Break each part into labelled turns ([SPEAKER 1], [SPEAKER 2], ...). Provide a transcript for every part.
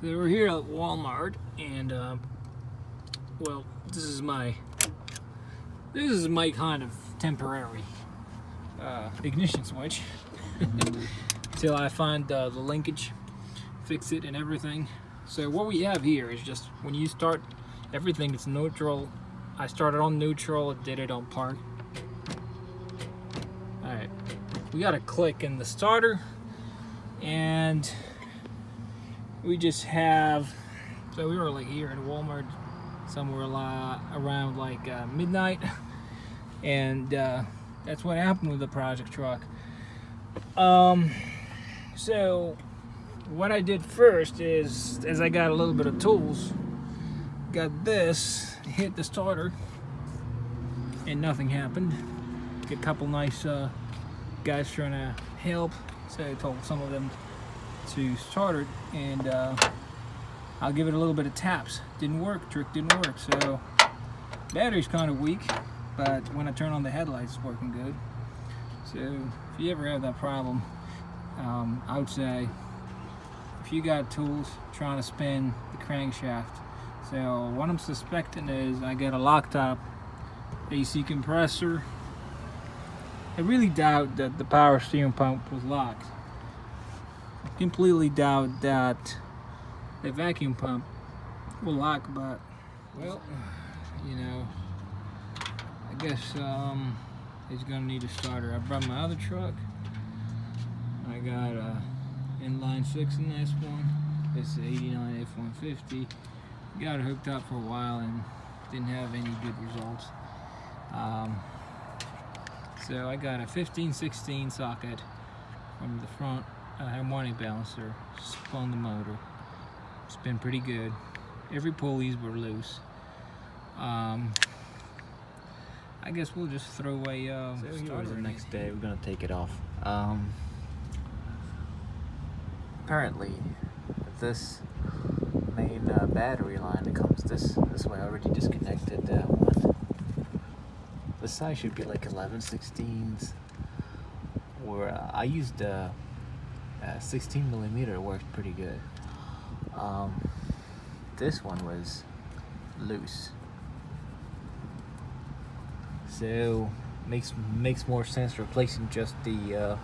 [SPEAKER 1] So we're here at Walmart, and well, this is my kind of temporary ignition switch till I find the linkage, fix it, and everything. So what we have here is just when you start, everything is neutral. I started on neutral, did it on park. All right, we got to click in the starter, and we just have, so we were like here at Walmart somewhere around like midnight, and that's what happened with the project truck. So what I did first is, as I got a little bit of tools, got this, hit the starter, and nothing happened. Get a couple nice guys trying to help, so I told some of them to start it, and I'll give it a little bit of taps. Didn't work, trick didn't work. So battery's kind of weak, but when I turn on the headlights, it's working good. So if you ever have that problem, I would say if you got tools trying to spin the crankshaft. So what I'm suspecting is I got a locktop AC compressor. I really doubt that the power steering pump was locked. Completely doubt that the vacuum pump will lock, but well, you know, I guess it's gonna need a starter. I brought my other truck. I got a inline 6 in this one. It's an 89 F-150. Got it hooked up for a while and didn't have any good results. So I got a 15-16 socket from the front harmonic balancer, spun the motor. It's been pretty good. Every pulleys were loose. I guess we'll just throw away
[SPEAKER 2] So the next day we're gonna take it off. Apparently this main battery line that comes this way, I already disconnected that one. The size should be like 11/16s, or I used 16mm. It worked pretty good. This one was loose, so makes more sense replacing just the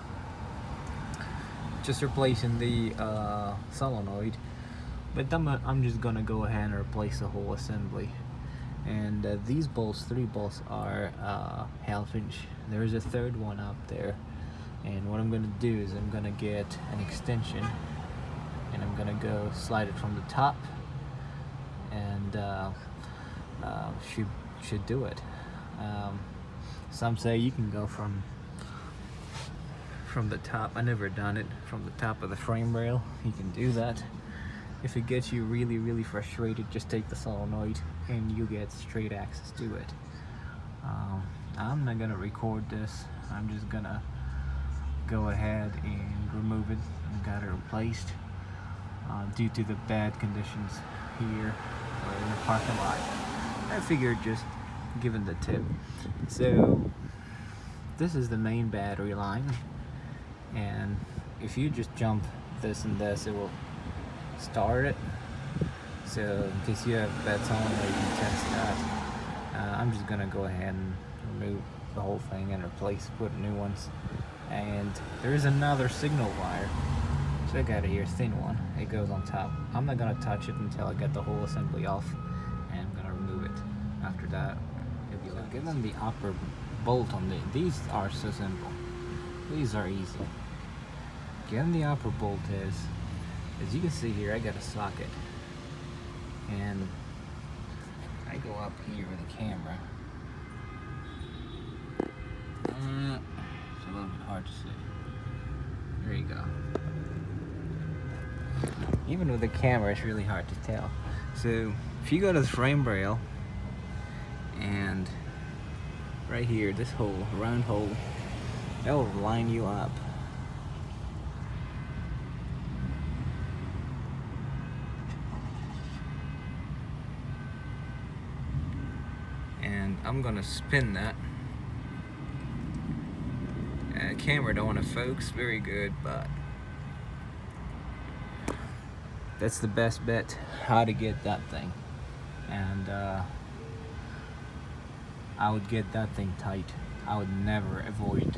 [SPEAKER 2] solenoid. But I'm just gonna go ahead and replace the whole assembly. And these bolts, 3 bolts, are 1/2 inch. There's a third one up there. And what I'm gonna do is I'm gonna get an extension, and I'm gonna go slide it from the top, and should do it. Some say you can go from the top. I never done it from the top of the frame rail. You can do that. If it gets you really frustrated, just take the solenoid and you get straight access to it. I'm not gonna record this. I'm just gonna go ahead and remove it and got it replaced due to the bad conditions here or in the parking lot. I figured just giving the tip. So this is the main battery line, and if you just jump this and this, it will start it. So in case you have bad solenoid, you can test that. I'm just gonna go ahead and remove the whole thing and put new ones. And there is another signal wire, so I got it here, thin one. It goes on top. I'm not gonna touch it until I get the whole assembly off, and I'm gonna remove it. After that, it'll be like, given the upper bolt on these are so simple. These are easy. Getting the upper bolt is, as you can see here, I got a socket, and I go up here with the camera. It's a little bit hard to see. There you go. Even with the camera, it's really hard to tell. So if you go to the frame rail, and right here, this hole, round hole, that will line you up. And I'm gonna spin that. Camera don't want to focus very good, but that's the best bet how to get that thing. And I would get that thing tight. I would never avoid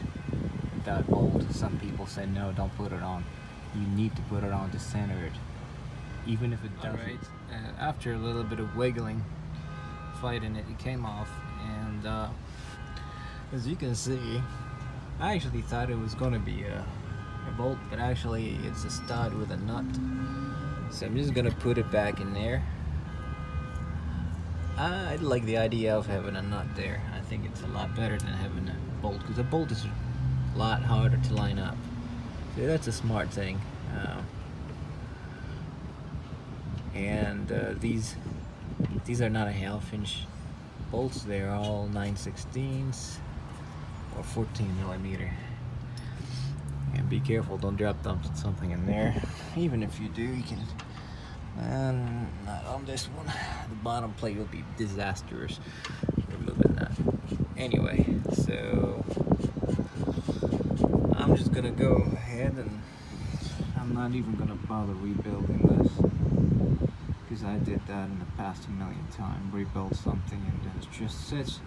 [SPEAKER 2] that bolt. Some people say no, don't put it on. You need to put it on to center it, even if it doesn't. Alright, after a little bit of wiggling, fighting it, it came off, and as you can see, I actually thought it was going to be a bolt, but actually it's a stud with a nut. So I'm just going to put it back in there. I like the idea of having a nut there. I think it's a lot better than having a bolt, because a bolt is a lot harder to line up. So that's a smart thing. These are not a 1/2 inch bolts. They're all 9/16 or 14mm. And be careful, don't drop something in there. Even if you do, you can. And not on this one. The bottom plate will be disastrous removing that. Anyway, so I'm just gonna go ahead and I'm not even gonna bother rebuilding this, because I did that in the past 1,000,000 times. Rebuild something and then it just sits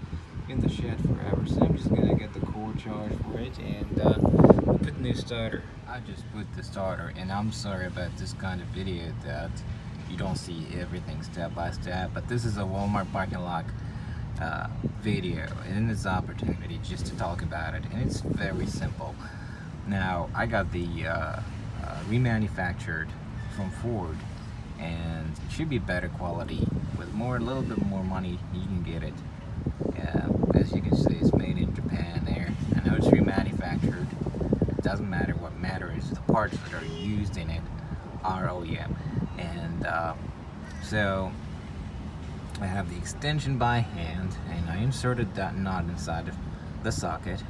[SPEAKER 2] in the shed forever. So I'm just gonna get the core charge for it and put new starter. I just put the starter, and I'm sorry about this kind of video that you don't see everything step by step, but this is a Walmart parking lot video, and it's an opportunity just to talk about it, and it's very simple. Now, I got the remanufactured from Ford, and it should be better quality. With a little bit more money, you can get it. As you can see, it's made in Japan there. I know it's remanufactured. It doesn't matter. What matters is the parts that are used in it are OEM. And so I have the extension by hand, and I inserted that nut inside of the socket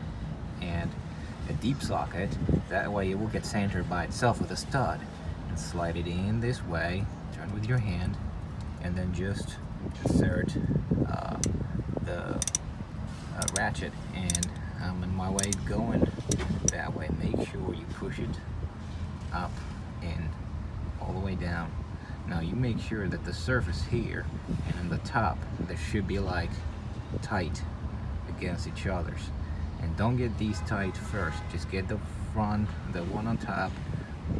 [SPEAKER 2] and a deep socket. That way it will get centered by itself with a stud. And slide it in this way, turn with your hand, and then just insert the ratchet, and I'm in my way going that way. Make sure you push it up and all the way down. Now you make sure that the surface here and in the top, they should be like tight against each other's. And don't get these tight first, just get the front, the one on top,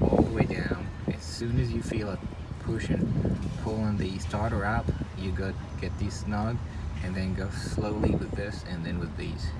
[SPEAKER 2] all the way down. As soon as you feel it pulling the starter up, you get these snug, and then go slowly with this and then with these.